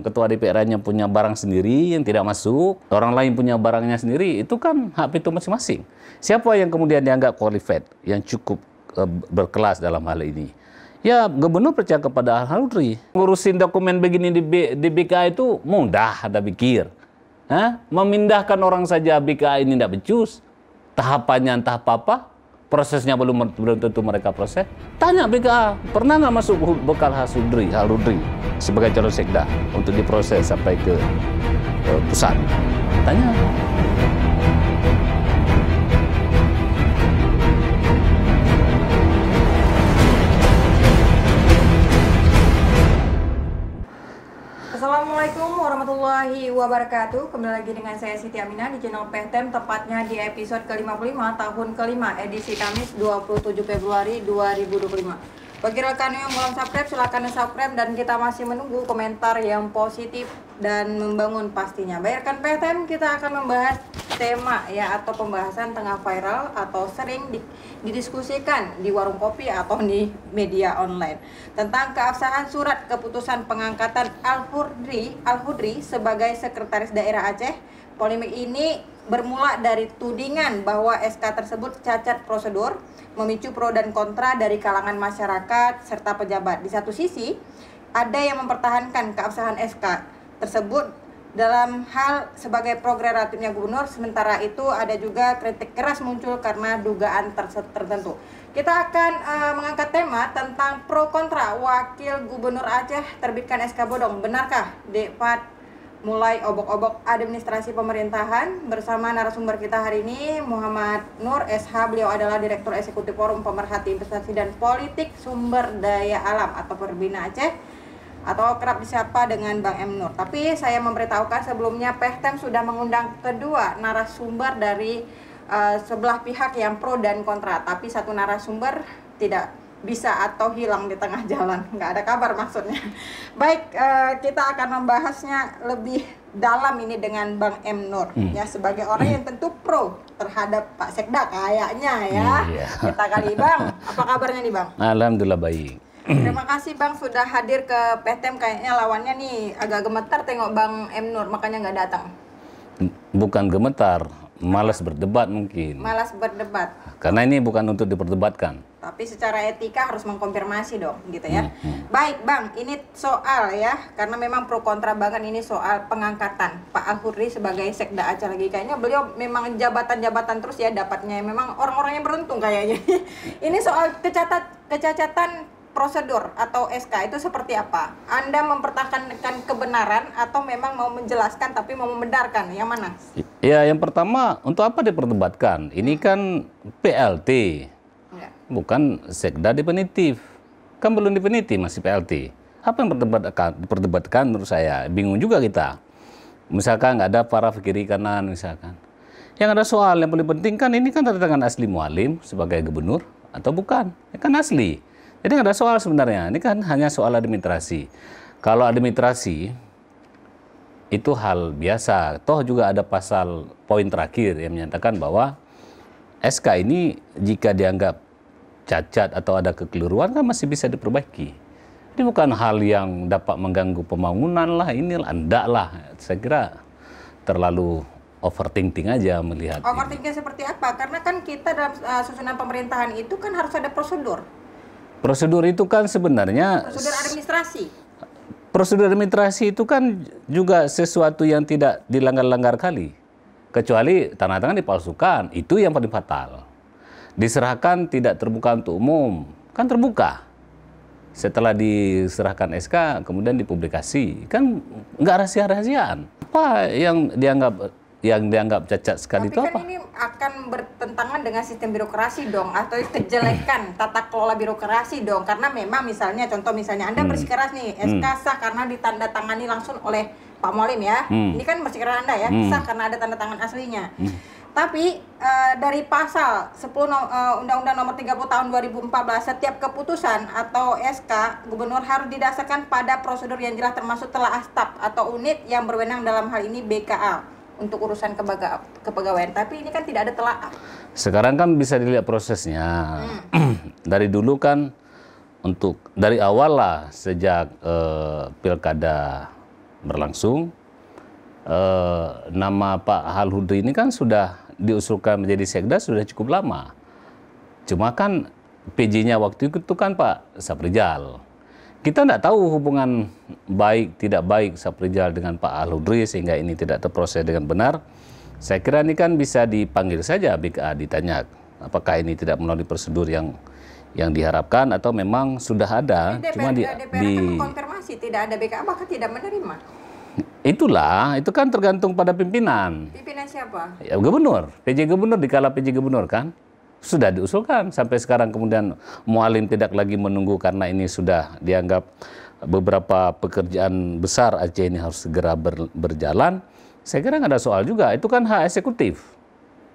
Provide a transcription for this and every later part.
Ketua DPR-nya punya barang sendiri yang tidak masuk, orang lain punya barangnya sendiri, itu kan hak itu masing-masing. Siapa yang kemudian dianggap qualified, yang cukup berkelas dalam hal ini? Ya, gubernur percaya kepada Al-Hudri. Ngurusin dokumen begini di BKA itu mudah, ada pikir. Memindahkan orang saja BKA ini tidak becus. Tahapannya entah apa-apa, prosesnya belum tentu mereka proses. Tanya BKA, pernah nggak masuk bekal Al-Hudri sebagai calon sekda untuk diproses sampai ke pusat? Tanya. Assalamualaikum warahmatullahi wabarakatuh. Kembali lagi dengan saya Siti Aminah di channel PTM, tepatnya di episode ke-55 tahun kelima, edisi Kamis 27 Februari 2025. Bagi rekan yang belum subscribe, silakan subscribe, dan kita masih menunggu komentar yang positif dan membangun pastinya. Baik rekan PTM, kita akan membahas tema atau pembahasan tengah viral atau sering didiskusikan di warung kopi atau di media online tentang keabsahan surat keputusan pengangkatan Al-Hudri sebagai sekretaris daerah Aceh. Polemik ini bermula dari tudingan bahwa SK tersebut cacat prosedur, memicu pro dan kontra dari kalangan masyarakat serta pejabat. Di satu sisi, ada yang mempertahankan keabsahan SK tersebut dalam hal sebagai prerogatifnya gubernur, sementara itu ada juga kritik keras muncul karena dugaan tertentu. Kita akan mengangkat tema tentang pro kontra Wakil Gubernur Aceh terbitkan SK bodong. Benarkah Depat mulai obok-obok administrasi pemerintahan? Bersama narasumber kita hari ini, Muhammad Nur SH. Beliau adalah Direktur Eksekutif Forum Pemerhati Investasi dan Politik Sumber Daya Alam atau Perbina Aceh, atau kerap disapa dengan Bang M. Nur. Tapi saya memberitahukan sebelumnya, PTM sudah mengundang kedua narasumber dari sebelah pihak yang pro dan kontra. Tapi satu narasumber tidak bisa atau hilang di tengah jalan, nggak ada kabar maksudnya. Baik, kita akan membahasnya lebih dalam ini dengan Bang M. Nur, ya, sebagai orang yang tentu pro terhadap Pak Sekda kayaknya ya. Kita kali Bang, apa kabarnya nih Bang? Alhamdulillah baik. Terima kasih Bang sudah hadir ke PTM. Kayaknya lawannya nih agak gemetar tengok Bang M. Nur, makanya nggak datang. Bukan gemetar, malas berdebat mungkin. Malas berdebat. Karena ini bukan untuk diperdebatkan. Tapi secara etika harus mengkonfirmasi dong, gitu ya. Baik Bang, ini soal ya, karena memang pro kontra banget ini soal pengangkatan Pak Al-Hudri sebagai Sekda Aceh lagi. Kayaknya beliau memang jabatan-jabatan terus ya dapatnya, memang orang-orang yang beruntung kayaknya. Ini soal kecacatan prosedur atau SK itu seperti apa? Anda mempertahankan kebenaran atau memang mau menjelaskan tapi mau membenarkan? Yang mana? Ya, yang pertama, untuk apa diperdebatkan? Ini kan PLT, bukan Sekda definitif. Kan belum definitif, masih PLT. Apa yang diperdebatkan menurut saya? Bingung juga kita. Misalkan nggak ada para kiri kanan misalkan. Yang ada soal yang paling penting kan ini kan tanda tangan asli Mualim sebagai gubernur atau bukan? Ya kan asli. Jadi nggak ada soal sebenarnya. Ini kan hanya soal administrasi. Kalau administrasi itu hal biasa. Toh juga ada pasal poin terakhir yang menyatakan bahwa SK ini jika dianggap cacat atau ada kekeliruan kan masih bisa diperbaiki. Ini bukan hal yang dapat mengganggu pembangunan lah, inilah, enggak lah. Saya kira terlalu overthinking aja melihat. Overthinking seperti apa? Karena kan kita dalam susunan pemerintahan itu kan harus ada prosedur. Prosedur itu kan sebenarnya prosedur administrasi. Prosedur administrasi itu kan juga sesuatu yang tidak dilanggar-langgar kali. Kecuali tanda tangan dipalsukan, itu yang paling fatal. Diserahkan tidak terbuka untuk umum, kan terbuka. Setelah diserahkan SK, kemudian dipublikasi, kan nggak rahasia-rahasiaan. Apa yang dianggap cacat sekali itu apa? Tapi kan ini akan bertentangan dengan sistem birokrasi dong, atau kejelekan tata kelola birokrasi dong. Karena memang misalnya, contoh misalnya Anda bersikeras nih, SK sah karena ditandatangani langsung oleh Pak Mualim ya. Ini kan bersikeras Anda ya, sah karena ada tanda tangan aslinya. Tapi dari pasal 10 Undang-Undang Nomor 30 Tahun 2014, setiap keputusan atau SK gubernur harus didasarkan pada prosedur yang jelas, termasuk telaah staf atau unit yang berwenang, dalam hal ini BKA, untuk urusan kepegawaian. Tapi ini kan tidak ada telaah. Sekarang kan bisa dilihat prosesnya. Dari dulu kan dari awal lah, sejak pilkada berlangsung. Nama Pak Al-Hudri ini kan sudah diusulkan menjadi sekda sudah cukup lama. Cuma kan PJ-nya waktu itu kan Pak Saprijal. Kita tidak tahu hubungan baik tidak baik Saprijal dengan Pak Al-Hudri sehingga ini tidak terproses dengan benar. Saya kira ini kan bisa dipanggil saja BKA, ditanya apakah ini tidak melalui prosedur yang diharapkan atau memang sudah ada. DPR kan mengkonfirmasi tidak ada BKA, bahkan tidak menerima. Itulah, itu kan tergantung pada pimpinan. Pimpinan siapa? Ya, gubernur, PJ gubernur, dikala PJ gubernur kan sudah diusulkan. Sampai sekarang kemudian Mualim tidak lagi menunggu karena ini sudah dianggap beberapa pekerjaan besar Aceh ini harus segera berjalan. Saya kira nggak ada soal juga, itu kan hak eksekutif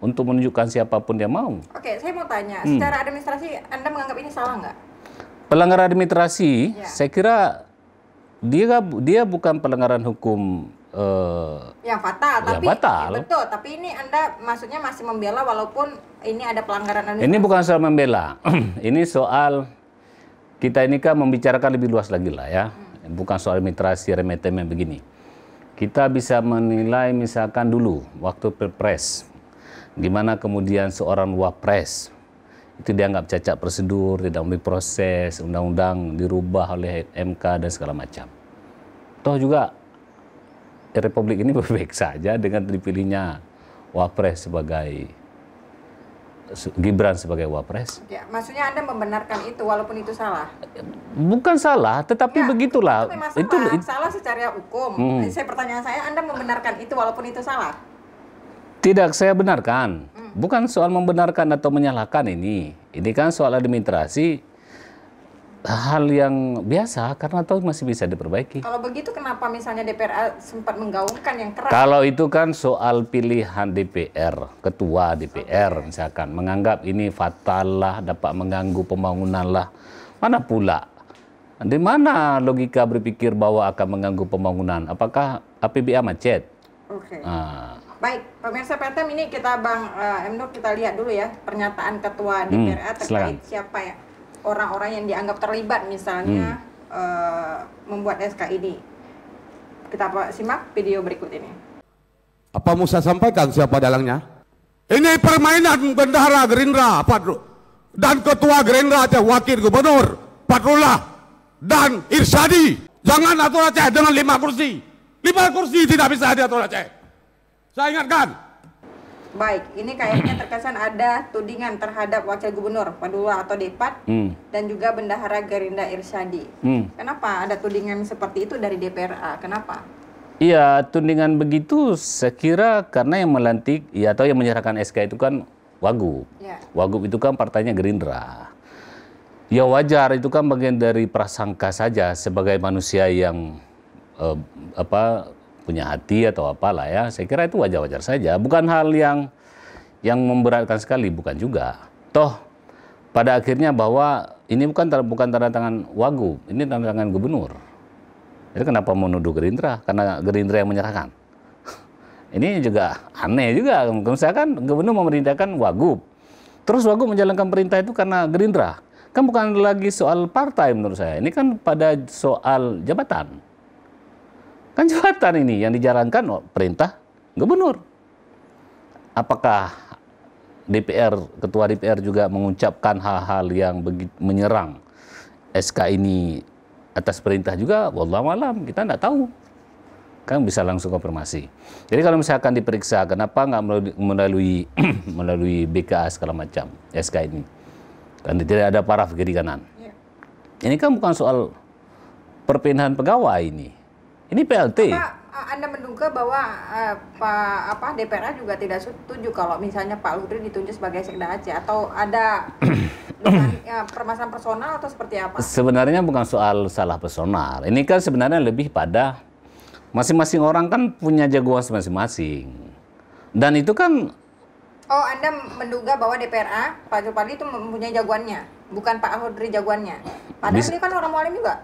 untuk menunjukkan siapapun yang mau. Oke, saya mau tanya, secara administrasi Anda menganggap ini salah nggak? Pelanggaran administrasi, saya kira dia bukan pelanggaran hukum yang fatal, yang fatal. Betul. Tapi ini Anda maksudnya masih membela walaupun ini ada pelanggaran administrasi. Ini bukan soal membela, ini soal kita ini kan membicarakan lebih luas lagi lah ya, bukan soal administrasi remeh-temeh begini. Kita bisa menilai misalkan dulu waktu Pilpres, di mana kemudian seorang wapres itu dianggap cacat prosedur, tidak melalui proses, undang-undang dirubah oleh MK dan segala macam. Toh juga Republik ini baik saja dengan dipilihnya wapres sebagai Gibran sebagai wapres. Ya, maksudnya Anda membenarkan itu walaupun itu salah? Bukan salah, tetapi ya, begitulah. Itu salah secara hukum. Pertanyaan saya, Anda membenarkan itu walaupun itu salah? Tidak saya benarkan. Bukan soal membenarkan atau menyalahkan ini. Ini kan soal administrasi, hal yang biasa karena tahu masih bisa diperbaiki. Kalau begitu kenapa misalnya DPR sempat menggaungkan yang keras? Kalau itu kan soal pilihan DPR, ketua DPR misalkan menganggap ini fatal lah, dapat mengganggu pembangunan lah. Mana pula? Di mana logika berpikir bahwa akan mengganggu pembangunan? Apakah APBA macet? Oke. Baik, pemirsa PTM ini kita Bang Nur kita lihat dulu ya pernyataan ketua DPR terkait siapa ya orang-orang yang dianggap terlibat misalnya membuat SK ini. Kita simak video berikut ini. Apa mau saya sampaikan siapa dalangnya? Ini permainan bendahara Gerindra dan ketua Gerindra Aceh, wakil gubernur Patrullah dan Irsyadi. Jangan atur Aceh dengan 5 kursi. 5 kursi tidak bisa diatur Aceh. Saya ingatkan. Baik, ini kayaknya terkesan ada tudingan terhadap Wakil Gubernur Padula atau Depat dan juga Bendahara Gerindra Irsyadi. Kenapa ada tudingan seperti itu dari DPRA? Kenapa? Iya, tudingan begitu saya kira karena yang melantik ya atau yang menyerahkan SK itu kan Wagub. Ya. Wagub itu kan partainya Gerindra. Ya wajar, itu kan bagian dari prasangka saja sebagai manusia yang punya hati atau apalah ya. Saya kira itu wajar-wajar saja. Bukan hal yang memberatkan sekali, bukan juga. Toh pada akhirnya bahwa ini bukan tanda tangan Wagub, ini tanda tangan gubernur. Jadi kenapa menuduh Gerindra? Karena Gerindra yang menyerahkan. Ini juga aneh juga. Misalkan gubernur memerintahkan Wagub. Terus Wagub menjalankan perintah itu karena Gerindra. Kan bukan lagi soal partai menurut saya. Ini kan pada soal jabatan. Kan jabatan ini yang dijalankan perintah gubernur. Apakah ketua DPR juga mengucapkan hal-hal yang menyerang SK ini atas perintah juga? Wallahu alam, kita tidak tahu. Kan bisa langsung konfirmasi. Jadi kalau misalkan diperiksa, kenapa nggak melalui BKA segala macam SK ini? Kan tidak ada paraf kiri kanan. Ini kan bukan soal perpindahan pegawai ini. Ini PLT. Anda menduga bahwa DPR juga tidak setuju kalau misalnya Pak Al-Hudri ditunjuk sebagai Sekda Aceh atau ada permasalahan personal atau seperti apa? Sebenarnya bukan soal salah personal. Ini kan sebenarnya lebih pada masing-masing orang kan punya jagoan masing-masing. Dan itu kan Anda menduga bahwa DPRA Pak Zulkifli itu mempunyai jagoannya, bukan Pak Al-Hudri jagoannya. Padahal dia kan orang Mualim juga.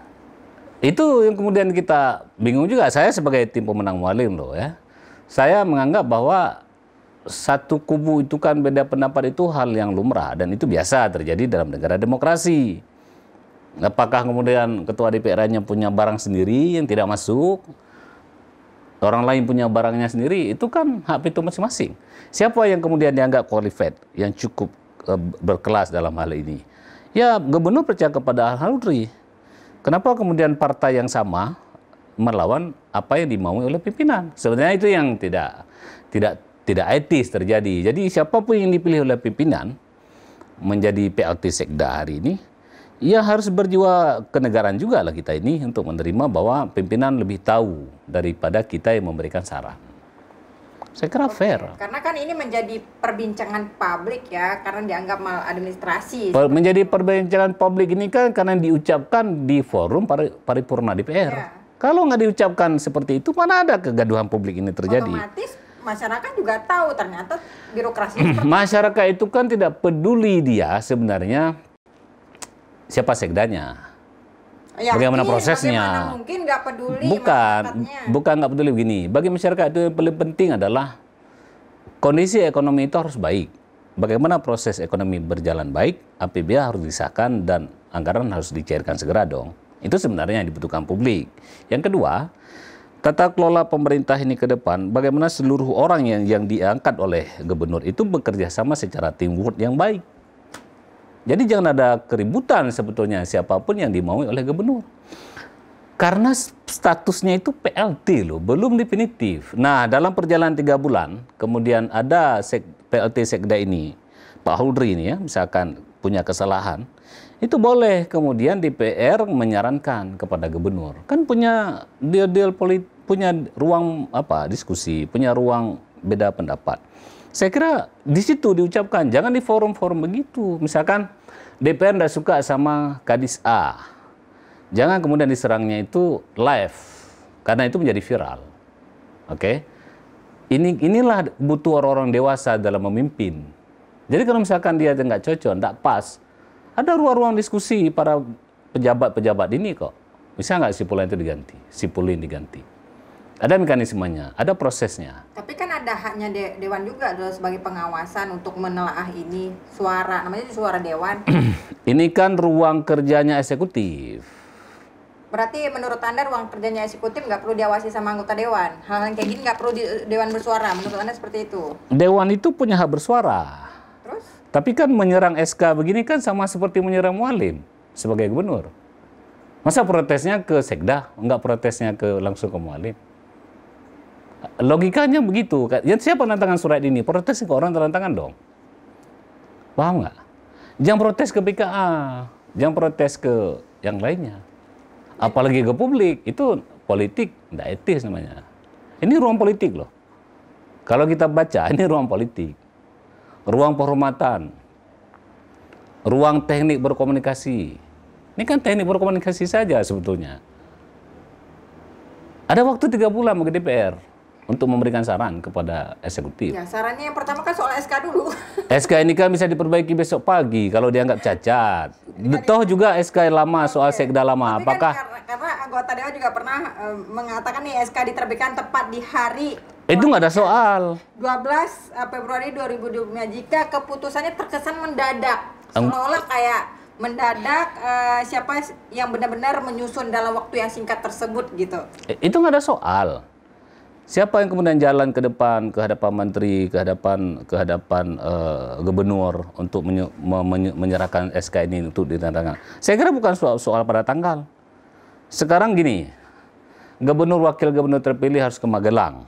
Itu yang kemudian kita bingung juga. Saya sebagai tim pemenang Mualim loh ya. Saya menganggap bahwa satu kubu itu kan beda pendapat itu hal yang lumrah. Dan itu biasa terjadi dalam negara demokrasi. Apakah kemudian ketua DPR-nya punya barang sendiri yang tidak masuk? Orang lain punya barangnya sendiri, itu kan hak itu masing-masing. Siapa yang kemudian dianggap qualified, yang cukup berkelas dalam hal ini? Ya, gubernur percaya kepada Al-Hudri. Kenapa kemudian partai yang sama melawan apa yang dimaui oleh pimpinan? Sebenarnya itu yang tidak etis terjadi. Jadi siapapun yang dipilih oleh pimpinan menjadi PLT Sekda hari ini, ya harus berjiwa kenegaraan juga lah kita ini untuk menerima bahwa pimpinan lebih tahu daripada kita yang memberikan saran. Saya kira fair. Karena kan ini menjadi perbincangan publik ya, karena dianggap maladministrasi. Menjadi perbincangan publik ini kan karena diucapkan di forum paripurna DPR. Ya. Kalau nggak diucapkan seperti itu, mana ada kegaduhan publik ini terjadi? Otomatis masyarakat juga tahu ternyata birokrasi. Masyarakat itu kan tidak peduli dia sebenarnya siapa sekdanya, ya, bagaimana prosesnya. Bagaimana mungkin nggak peduli. Bukan nggak peduli begini. Bagi masyarakat itu yang paling penting adalah kondisi ekonomi itu harus baik. Bagaimana proses ekonomi berjalan baik, APBD harus disahkan dan anggaran harus dicairkan segera dong. Itu sebenarnya yang dibutuhkan publik. Yang kedua, tata kelola pemerintah ini ke depan, bagaimana seluruh orang yang diangkat oleh gubernur itu bekerja sama secara teamwork yang baik. Jadi jangan ada keributan sebetulnya siapapun yang dimaui oleh gubernur. Karena statusnya itu PLT loh, belum definitif. Nah, dalam perjalanan 3 bulan, kemudian ada PLT Sekda ini, Pak Hudri ini ya, misalkan punya kesalahan, itu boleh kemudian DPR menyarankan kepada gubernur. Kan punya deal politik, punya ruang diskusi, punya ruang beda pendapat. Saya kira di situ diucapkan, jangan di forum-forum begitu. Misalkan DPR tidak suka sama Kadis A, jangan kemudian diserangnya itu live, karena itu menjadi viral. Oke? Inilah butuh orang-orang dewasa dalam memimpin. Jadi kalau misalkan dia nggak cocok, nggak pas, ada ruang-ruang diskusi para pejabat-pejabat ini kok. Bisa nggak Sipulin itu diganti? Sipulin diganti. Ada mekanismenya, ada prosesnya. Tapi kan ada haknya Dewan juga adalah sebagai pengawasan untuk menelaah ini suara, namanya suara Dewan. Ini kan ruang kerjanya eksekutif. Berarti menurut Anda ruang kerjanya eksekutif nggak perlu diawasi sama anggota Dewan? Hal-hal kayak gini nggak perlu Dewan bersuara, menurut Anda seperti itu? Dewan itu punya hak bersuara. Terus? Tapi kan menyerang SK begini kan sama seperti menyerang mualim sebagai gubernur. Masa protesnya ke Sekda, enggak protesnya langsung ke mualim? Logikanya begitu. Siapa tantangan surat ini? Protes ke orang tantangan dong. Paham nggak? Jangan protes ke BKA, jangan protes ke yang lainnya. Apalagi ke publik, itu politik, enggak etis namanya. Ini ruang politik loh. Kalau kita baca, ini ruang politik. Ruang penghormatan, ruang teknik berkomunikasi. Ini kan teknik berkomunikasi saja sebetulnya. Ada waktu 3 bulan ke DPR untuk memberikan saran kepada eksekutif. Ya, sarannya yang pertama kan soal SK dulu. SK ini kan bisa diperbaiki besok pagi kalau dianggap cacat. Toh juga SK lama soal Sekda lama. Tapi apakah kan karena anggota Dewan juga pernah mengatakan nih SK diterbitkan tepat di hari itu nggak ada soal. 12 Februari 2025 jika keputusannya terkesan mendadak. Seolah-olah kayak mendadak siapa yang benar-benar menyusun dalam waktu yang singkat tersebut gitu. Itu nggak ada soal. Siapa yang kemudian jalan ke depan, ke hadapan menteri, ke hadapan gubernur untuk menyerahkan SK ini untuk ditandatangan. Saya kira bukan soal pada tanggal. Sekarang gini, gubernur wakil gubernur terpilih harus ke Magelang.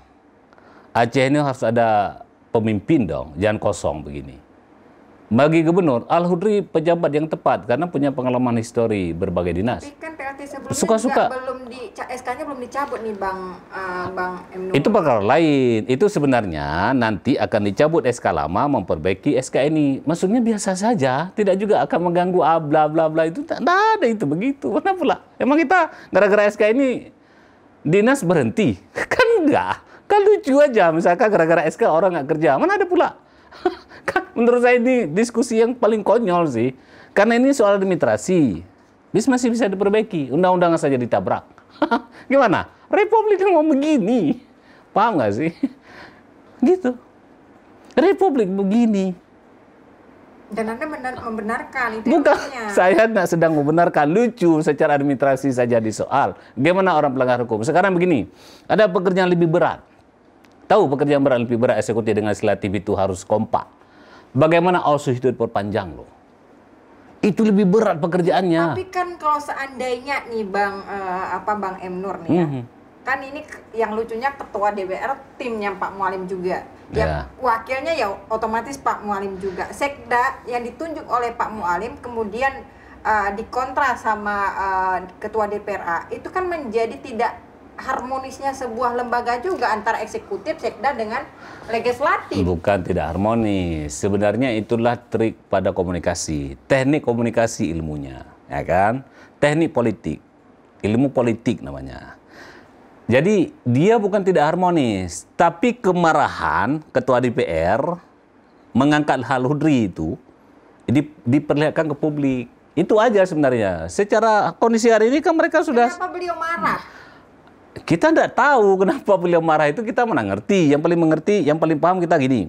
Aceh ini harus ada pemimpin dong, jangan kosong begini. Bagi gubernur, Al-Hudri pejabat yang tepat karena punya pengalaman histori berbagai dinas. Tapi kan PLT sebelumnya Suka-suka. SK-nya belum dicabut nih Bang M. Itu perkara lain. Itu sebenarnya nanti akan dicabut SK lama, memperbaiki SK ini. Maksudnya biasa saja, tidak juga akan mengganggu bla bla bla itu. Tidak ada itu begitu. Kenapa pula? Emang kita gara-gara SK ini dinas berhenti? Kan enggak. Kan lucu aja, misalkan gara-gara SK orang nggak kerja. Mana ada pula? Kan menurut saya ini diskusi yang paling konyol sih. Karena ini soal administrasi. Masih bisa diperbaiki. Undang-undang saja ditabrak. Gimana? Republik mau begini. Paham nggak sih? Gitu. Republik begini. Dan Anda membenarkan itu. Bukan, intinya. saya tidak sedang membenarkan, lucu secara administrasi saja di soal. Bagaimana orang pelanggar hukum? Sekarang begini, ada pekerjaan lebih berat. Tahu pekerjaan berat lebih berat eksekutif dengan legislatif itu harus kompak. Bagaimana ausus itu diperpanjang loh. Itu lebih berat pekerjaannya. Tapi kan kalau seandainya nih Bang M. Nur nih ya. Kan ini yang lucunya ketua DPR timnya Pak Mualim juga. Yang wakilnya ya otomatis Pak Mualim juga. Sekda yang ditunjuk oleh Pak Mualim kemudian dikontra sama ketua DPRA. Itu kan menjadi tidak harmonisnya sebuah lembaga juga antara eksekutif, sekda dengan legislatif. Bukan tidak harmonis. Sebenarnya itulah trik pada komunikasi. Teknik komunikasi ilmunya, ya kan? Teknik politik. Ilmu politik namanya. Jadi dia bukan tidak harmonis, tapi kemarahan ketua DPR mengangkat hal Hudri itu diperlihatkan ke publik. Itu aja sebenarnya. Secara kondisi hari ini kan mereka sudah... Kenapa beliau marah? Kita tidak tahu kenapa beliau marah, itu kita mana ngerti. Yang paling mengerti, yang paling paham kita gini.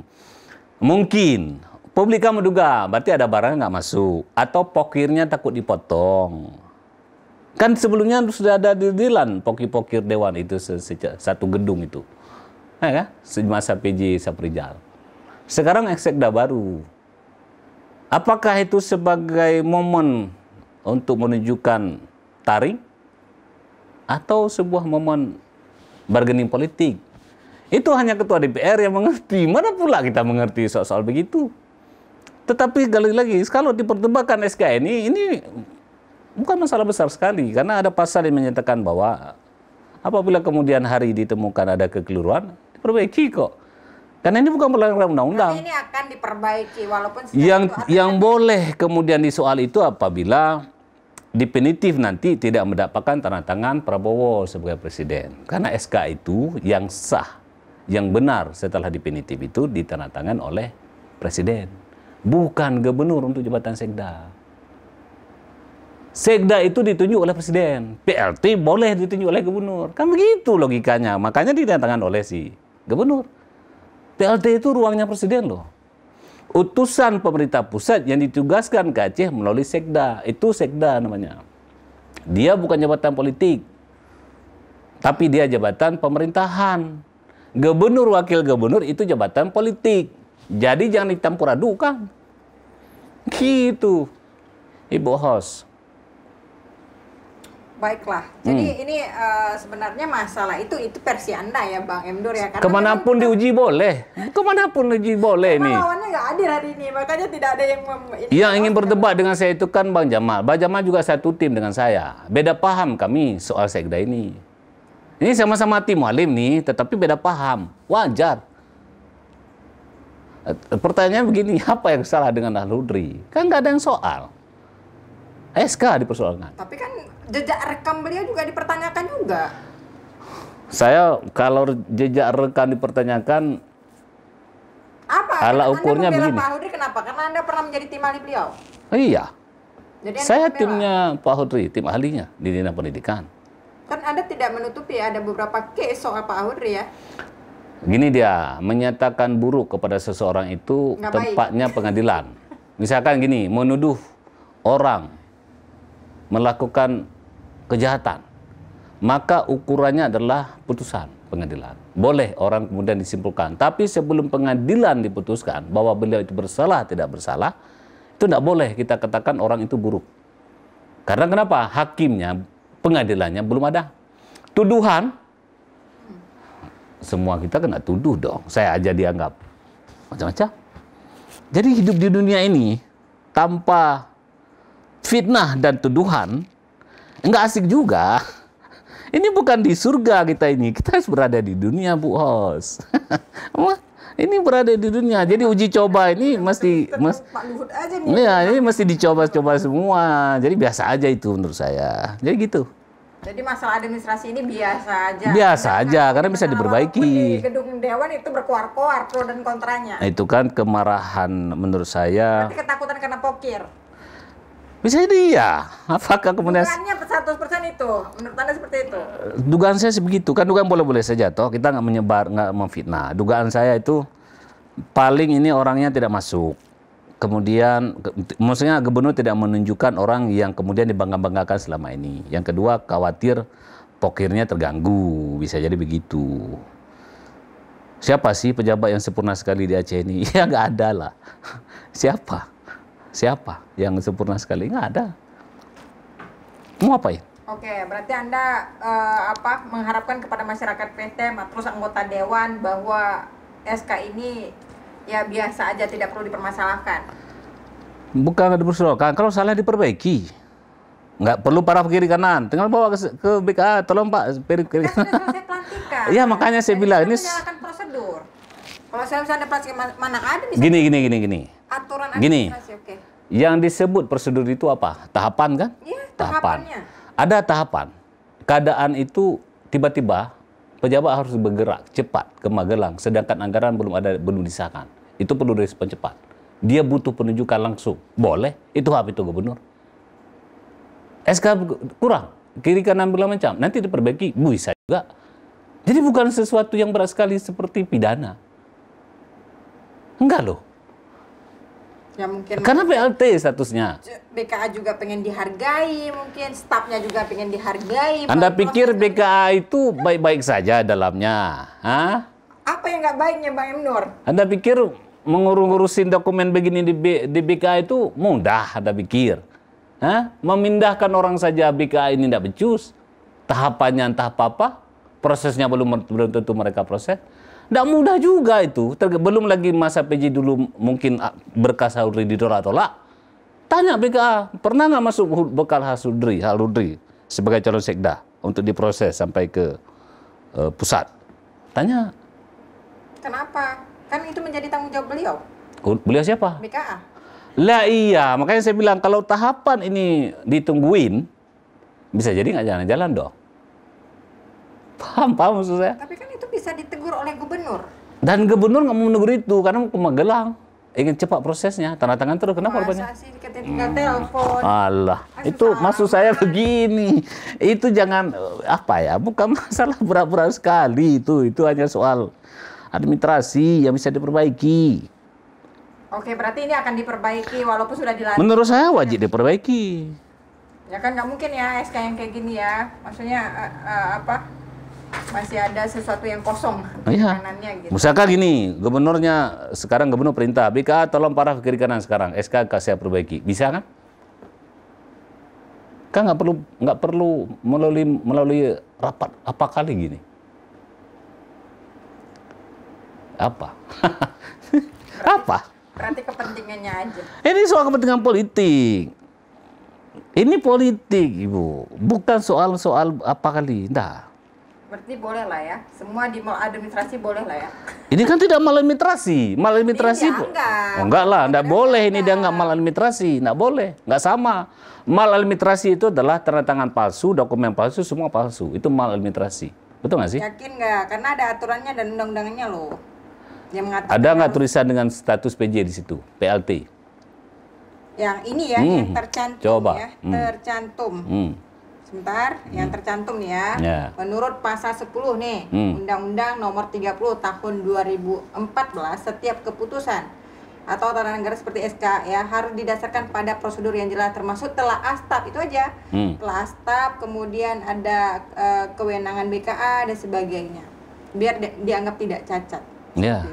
Mungkin publik kan menduga, berarti ada barang nggak masuk. Atau pokirnya takut dipotong. Kan sebelumnya sudah ada dilan pokir-pokir dewan itu satu gedung itu. Ya kan? Semasa PJ Saprijal. Sekarang eksekda baru. Apakah itu sebagai momen untuk menunjukkan taring? Atau sebuah momen bargaining politik? Itu hanya ketua DPR yang mengerti. Mana pula kita mengerti soal-soal begitu? Tetapi kali lagi, kalau diperdebatkan SK ini bukan masalah besar sekali. Karena ada pasal yang menyatakan bahwa apabila kemudian hari ditemukan ada kekeliruan, diperbaiki kok. Karena ini bukan pelanggaran undang-undang. Ini akan diperbaiki walaupun yang boleh kemudian disoal itu apabila definitif nanti tidak mendapatkan tanda tangan Prabowo sebagai presiden. Karena SK itu yang sah, yang benar setelah definitif itu ditandatangan oleh presiden. Bukan gubernur untuk jabatan sekda. Sekda itu ditunjuk oleh presiden. PLT boleh ditunjuk oleh gubernur. Kan begitu logikanya. Makanya ditandatangan oleh si gubernur. PLT itu ruangnya presiden loh. Utusan pemerintah pusat yang ditugaskan ke Aceh melalui sekda. Itu sekda namanya. Dia bukan jabatan politik. Tapi dia jabatan pemerintahan. Gubernur, wakil gubernur itu jabatan politik. Jadi jangan dicampur adukan. Gitu. Ibu host. Baiklah. Jadi ini sebenarnya masalah itu versi Anda ya Bang M. Nur ya. Karena kemanapun diuji boleh. Kemanapun diuji boleh nih. Lawannya nggak hadir hari ini, makanya tidak ada yang yang ingin berdebat dengan saya itu kan Bang Jamal. Bang Jamal juga satu tim dengan saya. Beda paham kami soal sekda ini. Ini sama-sama tim Mualim nih, tetapi beda paham. Wajar. Pertanyaannya begini, apa yang salah dengan Al-Hudri? Kan nggak ada yang soal. SK dipersoalkan. Tapi kan jejak rekam beliau juga dipertanyakan juga. Saya kalau jejak rekam dipertanyakan, apa? ala ukurnya Anda begini. Pak Hudri kenapa? Karena Anda pernah menjadi tim ahli beliau. Iya. Jadi saya timnya Pak Hudri, tim ahlinya di Dinas Pendidikan. Kan Anda tidak menutupi ada beberapa case soal Pak Hudri ya. Gini dia, menyatakan buruk kepada seseorang itu Nggak tempatnya pengadilan. Misalkan gini, menuduh orang melakukan kejahatan, maka ukurannya adalah putusan pengadilan. Boleh orang kemudian disimpulkan, tapi sebelum pengadilan diputuskan bahwa beliau itu bersalah tidak bersalah, itu tidak boleh kita katakan orang itu buruk. Karena kenapa? Hakimnya, pengadilannya belum ada. Tuduhan, semua kita kena tuduh dong. Saya aja dianggap macam-macam. Jadi hidup di dunia ini tanpa fitnah dan tuduhan, enggak asik juga. Ini bukan di surga kita ini. Kita harus berada di dunia, Bu Hos. Ini berada di dunia. Jadi uji coba ini mesti Pak Luhut aja nih. ya, ini mesti dicoba-coba semua. Jadi biasa aja itu menurut saya. Jadi gitu. Jadi masalah administrasi ini biasa aja. Biasa aja, karena bisa diperbaiki. Di gedung Dewan itu berkoar-koar pro dan kontranya. Itu kan kemarahan menurut saya. Berarti ketakutan kena pokir. Bisa jadi ya. Apakah kemudian Dugaannya 100% itu, menurut Anda seperti itu? dugaan saya sebegitu. Kan dugaan boleh-boleh saja toh. Kita nggak menyebar, nggak memfitnah. Dugaan saya itu paling ini orangnya tidak masuk. Kemudian, maksudnya gubernur tidak menunjukkan orang yang kemudian dibangga-banggakan selama ini. Yang kedua, khawatir pokirnya terganggu, bisa jadi begitu. Siapa sih pejabat yang sempurna sekali di Aceh ini? Ya nggak ada lah. Siapa? Siapa yang sempurna sekali? Nggak ada. Mau apa ya? Oke, berarti Anda mengharapkan kepada masyarakat PTM terus anggota dewan bahwa SK ini ya biasa aja, tidak perlu dipermasalahkan. Bukan nggak dipersoalkan, kalau salah diperbaiki. Nggak perlu paraf kiri kanan, tinggal bawa ke BKA, tolong Pak, kiri Kan kanan. sudah selesai pelantikan. Iya, makanya saya bilang ini menyalakan prosedur. Kalau saya misalnya pelantikan mana ada bisa gini. aturan Gini. administrasi, oke. Yang disebut prosedur itu apa? Tahapan kan? Iya, Tahapan. tahapannya. Ada tahapan. Keadaan itu tiba-tiba pejabat harus bergerak cepat ke Magelang, sedangkan anggaran belum disahkan. Itu perlu respon cepat. Dia butuh penunjukan langsung. Boleh, itu hak itu gubernur. SK kurang, kiri kanan segala macam, nanti diperbaiki, bisa juga. Jadi bukan sesuatu yang berat sekali seperti pidana. Enggak loh. Ya mungkin Karena PLT statusnya. BKA juga pengen dihargai, mungkin stafnya juga pengen dihargai. Anda pikir BKA itu baik-baik saja dalamnya? Hah? Apa yang nggak baiknya Bang Emnur? Anda pikir ngurusin dokumen begini di BKA itu mudah? Anda pikir? Hah? Memindahkan orang saja BKA ini tidak becus. Tahapannya entah apa, prosesnya belum tentu mereka proses. Tidak mudah juga itu. Belum lagi masa PJ dulu mungkin berkas Haludri ditolak tolak. Tanya BKA, pernah nggak masuk bekal Haludri sebagai calon sekda untuk diproses sampai ke pusat? Tanya. Kenapa? Kan itu menjadi tanggung jawab beliau. Beliau siapa? BKA. Lah iya, makanya saya bilang kalau tahapan ini ditungguin, bisa jadi nggak jalan-jalan dong. Paham maksud saya? Tapi kan itu bisa ditegur oleh gubernur. Dan gubernur nggak mau menegur itu karena mau ke Magelang. Ingin cepat prosesnya, tanda tangan terus. Kenapa rupanya? Masa sih dikatakan tinggal telepon. Alah, itu maksud saya begini. Itu jangan bukan masalah berat-berat sekali itu. Itu hanya soal administrasi yang bisa diperbaiki. Oke, berarti ini akan diperbaiki walaupun sudah dilantik. Menurut saya wajib diperbaiki. Ya kan nggak mungkin ya SK yang kayak gini ya. Maksudnya masih ada sesuatu yang kosong di Iya. kanannya gitu. Misalkan gini, sekarang gubernur perintah, BKA tolong paraf kiri kanan sekarang, SK saya perbaiki. Bisa kan? Kan nggak perlu melalui rapat apa kali gini. Apa? Apa? Berarti kepentingannya aja. Ini soal kepentingan politik. Ini politik, Ibu. Bukan soal apa kali. Enggak. Berarti boleh lah ya. Semua di administrasi boleh lah ya. Ini kan tidak maladministrasi. Maladministrasi. Dianggap. Oh, enggak lah, enggak boleh ini dianggap maladministrasi. Enggak boleh. Enggak sama. Maladministrasi itu adalah tanda tangan palsu, dokumen palsu, semua palsu. Itu maladministrasi. Betul nggak sih? Yakin nggak? Karena ada aturannya dan undang-undangnya loh. Yang mengatakan Ada nggak tulisan dengan status PJ di situ? PLT. yang ini ya, yang tercantum Coba. ya, tercantum. Sebentar, yang tercantum nih ya. Ya. Menurut pasal 10 nih, Undang-Undang Nomor 30 Tahun 2014, setiap keputusan atau tata negara seperti SK ya harus didasarkan pada prosedur yang jelas, termasuk telaah staf itu aja. Telaah staf, kemudian ada kewenangan BKA dan sebagainya. Biar dianggap tidak cacat. Ya.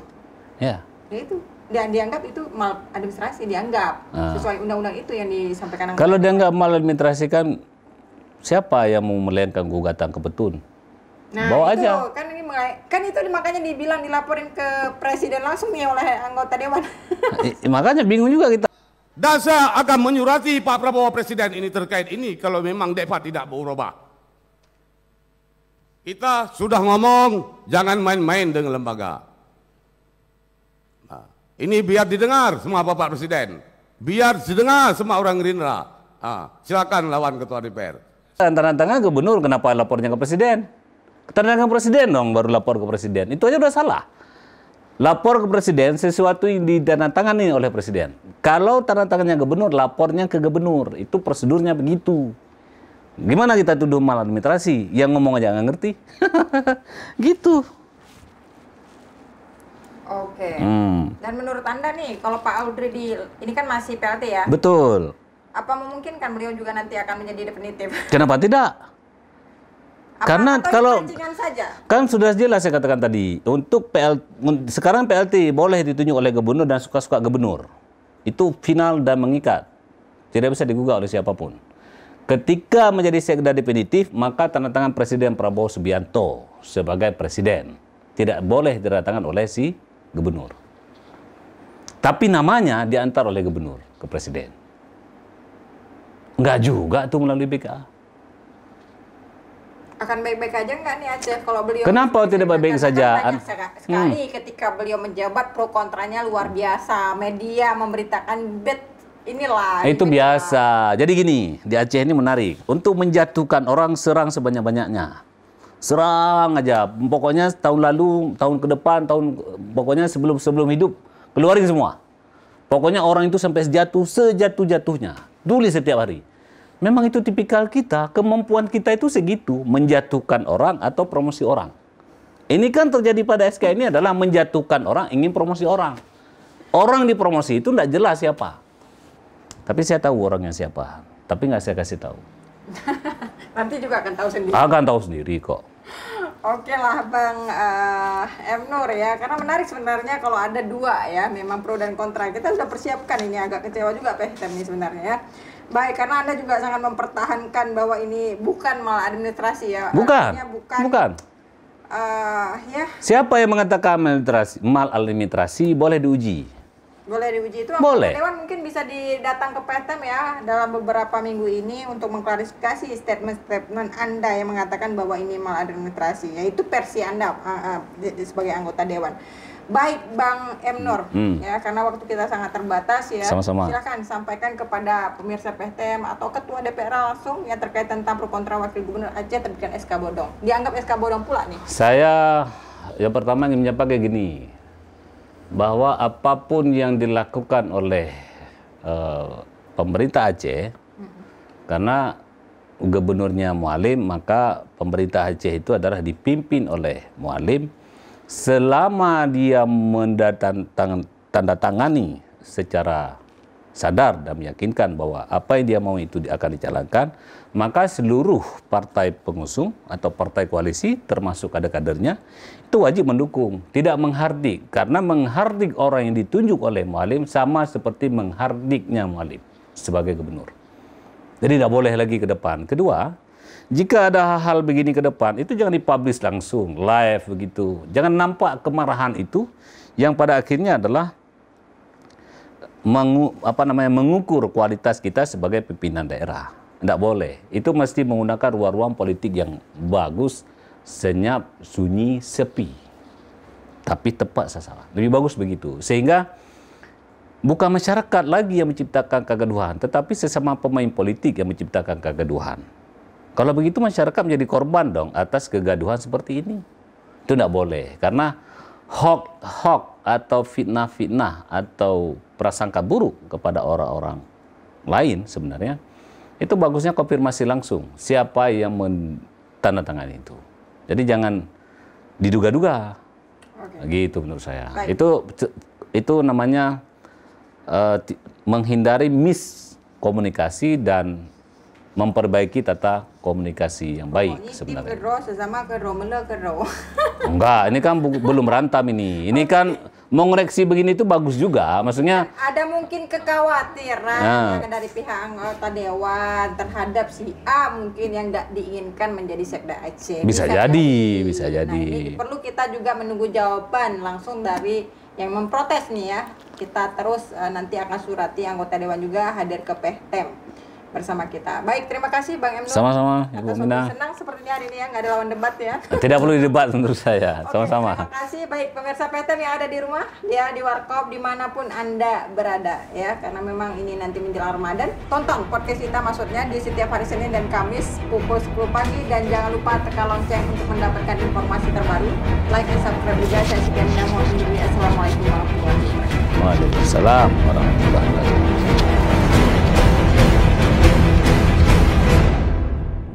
Ya. Ya itu dianggap itu maladministrasi, dianggap sesuai undang-undang itu yang disampaikan. Kalau dianggap maladministrasi kan siapa yang mau melayangkan gugatan ke Petun? Nah, bawa itu, aja. Kan itu makanya dibilang dilaporin ke presiden langsung nih oleh anggota dewan. Makanya bingung juga kita. Dan saya akan menyurati Pak Prabowo Presiden ini terkait ini kalau memang DEPA tidak berubah. Kita sudah ngomong jangan main-main dengan lembaga. Nah, ini biar didengar semua Bapak Presiden. Biar didengar semua orang Gerindra. Silakan lawan Ketua DPR. Tanda tangan gubernur, kenapa lapornya ke presiden? Tanda tangan presiden dong baru lapor ke presiden. Itu aja udah salah. Lapor ke presiden sesuatu yang ditandatangani oleh presiden. Kalau tanda tangannya gubernur, lapornya ke gubernur. Itu prosedurnya begitu. Gimana kita tuduh maladministrasi? Yang ngomong aja nggak ngerti. Gitu. Oke. Dan menurut Anda nih, kalau Pak Audrey ini kan masih PLT ya? Betul. Apa memungkinkan beliau juga nanti akan menjadi definitif? Kenapa tidak? Karena kalau saja? Kan sudah jelas saya katakan tadi, untuk sekarang PLT boleh ditunjuk oleh gubernur dan suka-suka gubernur. Itu final dan mengikat. Tidak bisa digugat oleh siapapun. Ketika menjadi sekda definitif, maka tanda tangan Presiden Prabowo Subianto sebagai presiden. Tidak boleh ditandatangan oleh si gubernur. Tapi namanya diantar oleh gubernur ke presiden. Enggak juga tuh melalui BKA. Akan baik-baik aja nggak nih Aceh kalau beliau? Kenapa tidak baik-baik saja? Banyak sekali ketika beliau menjabat pro kontranya luar biasa. Media memberitakan inilah. Itu biasa. Jadi gini, di Aceh ini menarik. Untuk menjatuhkan orang, serang sebanyak-banyaknya. Serang aja. Pokoknya tahun lalu, tahun ke depan, pokoknya sebelum hidup, keluarin semua. Pokoknya orang itu sampai sejatuh-jatuhnya. Tulis setiap hari. Memang itu tipikal kita, kemampuan kita itu segitu, menjatuhkan orang atau promosi orang. Ini kan terjadi pada SK ini adalah menjatuhkan orang, ingin promosi orang. Orang dipromosi itu tidak jelas siapa. Tapi saya tahu orangnya siapa, tapi nggak saya kasih tahu. Nanti juga akan tahu sendiri. Akan tahu sendiri kok. Oke lah Bang M. Nur ya, karena menarik sebenarnya kalau ada dua ya, memang pro dan kontra. Kita sudah persiapkan ini, agak kecewa juga PHTM ini sebenarnya ya. Baik, karena Anda juga sangat mempertahankan bahwa ini bukan maladministrasi ya. Bukan. Ya. Siapa yang mengatakan maladministrasi boleh diuji? Boleh diuji itu. Boleh. Dewan mungkin bisa didatang ke PHTM ya dalam beberapa minggu ini untuk mengklarifikasi statement Anda yang mengatakan bahwa ini maladministrasi. Yaitu versi Anda sebagai anggota Dewan. Baik Bang M. Nur, ya, karena waktu kita sangat terbatas ya. Sama-sama. Silakan sampaikan kepada pemirsa PHTM atau Ketua DPR langsung yang terkait tentang pro kontra Wakil Gubernur Aceh terbitkan SK Bodong. Dianggap SK Bodong pula nih. Saya yang pertama ingin menyampaikan kayak gini, bahwa apapun yang dilakukan oleh pemerintah Aceh, karena gubernurnya Mualim, maka pemerintah Aceh itu adalah dipimpin oleh Mualim. Selama dia menandatangani secara sadar dan meyakinkan bahwa apa yang dia mau itu akan dijalankan, maka seluruh partai pengusung atau partai koalisi termasuk kader-kadernya itu wajib mendukung, tidak menghardik, karena menghardik orang yang ditunjuk oleh Mualim sama seperti menghardiknya Mualim sebagai gubernur. Jadi tidak boleh lagi ke depan. Kedua, jika ada hal-hal begini ke depan, itu jangan dipublish langsung, live begitu. Jangan nampak kemarahan itu yang pada akhirnya adalah mengukur kualitas kita sebagai pimpinan daerah. Tidak boleh. Itu mesti menggunakan ruang-ruang politik yang bagus, senyap, sunyi, sepi. Tapi tepat sasaran. Lebih bagus begitu. Sehingga bukan masyarakat lagi yang menciptakan kegaduhan, tetapi sesama pemain politik yang menciptakan kegaduhan. Kalau begitu masyarakat menjadi korban dong atas kegaduhan seperti ini. Itu tidak boleh. Karena hoax atau fitnah-fitnah atau prasangka buruk kepada orang-orang lain sebenarnya, itu bagusnya konfirmasi langsung siapa yang menandatangani itu. Jadi jangan diduga-duga. Gitu menurut saya. Baik. Itu namanya menghindari miskomunikasi dan memperbaiki tata komunikasi yang baik sebenarnya. Enggak, ini kan belum rantam ini. Ini kan mengoreksi begini itu bagus juga, maksudnya. Ada mungkin kekhawatiran dari pihak anggota dewan terhadap si A mungkin yang tidak diinginkan menjadi sekda Aceh. Bisa jadi. Nah, ini perlu kita juga menunggu jawaban langsung dari yang memprotes nih ya. Kita terus nanti akan surati anggota dewan juga hadir ke PHTM bersama kita. Baik, terima kasih Bang M. Nur. Sama-sama, Ibu Mina. Senang sepertinya hari ini ya, nggak ada lawan debat ya. Tidak perlu didebat menurut saya, sama-sama. Terima kasih, baik pemirsa PHTM yang ada di rumah, ya di warkop, dimanapun Anda berada ya, karena memang ini nanti menjelang Ramadan. Tonton podcast kita maksudnya di setiap hari Senin dan Kamis pukul 10 pagi, dan jangan lupa tekan lonceng untuk mendapatkan informasi terbaru. Like dan subscribe juga. Saya Siti Aminah, mohon diri. Assalamualaikum warahmatullahi wabarakatuh. Waalaikumsalam warahmatullahi wabarakatuh.